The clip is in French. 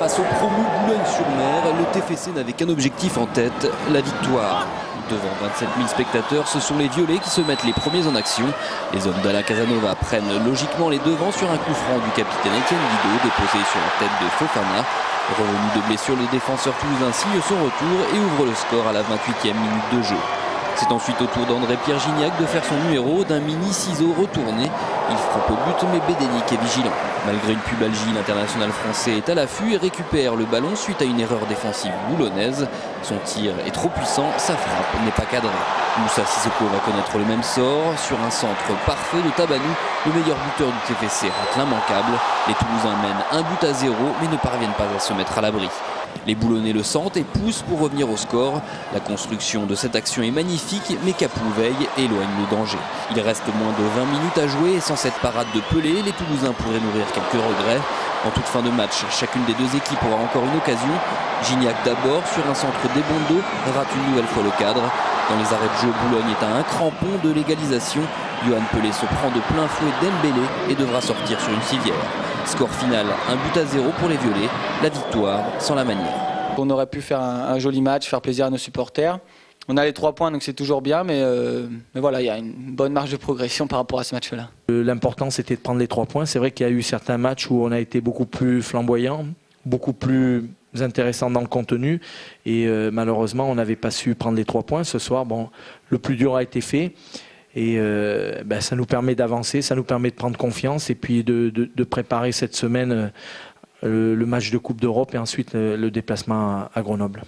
Face au promu Boulogne-sur-Mer, le TFC n'avait qu'un objectif en tête, la victoire. Devant 27 000 spectateurs, ce sont les Violets qui se mettent les premiers en action. Les hommes d'Alain Casanova prennent logiquement les devants sur un coup franc du capitaine Étienne Guido, déposé sur la tête de Fofana. Revenu de blessure, le défenseur toulousain signe son retour et ouvre le score à la 28e minute de jeu. C'est ensuite au tour d'André-Pierre Gignac de faire son numéro d'un mini ciseau retourné. Il frappe au but, mais Bédénic est vigilant. Malgré une pubalgie, l'international français est à l'affût et récupère le ballon suite à une erreur défensive boulonnaise. Son tir est trop puissant, sa frappe n'est pas cadrée. Moussa Sissoko va connaître le même sort. Sur un centre parfait de Tabanou, le meilleur buteur du TFC rate l'immanquable. Les Toulousains mènent 1-0 mais ne parviennent pas à se mettre à l'abri. Les Boulonnais le sentent et poussent pour revenir au score. La construction de cette action est magnifique, mais Capouveille éloigne le danger. Il reste moins de 20 minutes à jouer et sans cette parade de Pelé, les Toulousains pourraient nourrir quelques regrets. En toute fin de match, chacune des deux équipes aura encore une occasion. Gignac d'abord, sur un centre d'Ebondo, rate une nouvelle fois le cadre. Dans les arrêts de jeu, Boulogne est à un crampon de l'égalisation. Yohan Pelé se prend de plein fouet Dembélé et devra sortir sur une civière. Score final, 1-0 pour les Violets, la victoire sans la manière. On aurait pu faire un joli match, faire plaisir à nos supporters. On a les 3 points, donc c'est toujours bien, mais voilà, il y a une bonne marge de progression par rapport à ce match-là. L'important, c'était de prendre les 3 points. C'est vrai qu'il y a eu certains matchs où on a été beaucoup plus flamboyant, beaucoup plus intéressant dans le contenu. Et malheureusement, on n'avait pas su prendre les 3 points. Ce soir, bon, le plus dur a été fait. Et ça nous permet d'avancer, ça nous permet de prendre confiance et puis de préparer cette semaine le match de Coupe d'Europe et ensuite le déplacement à Grenoble.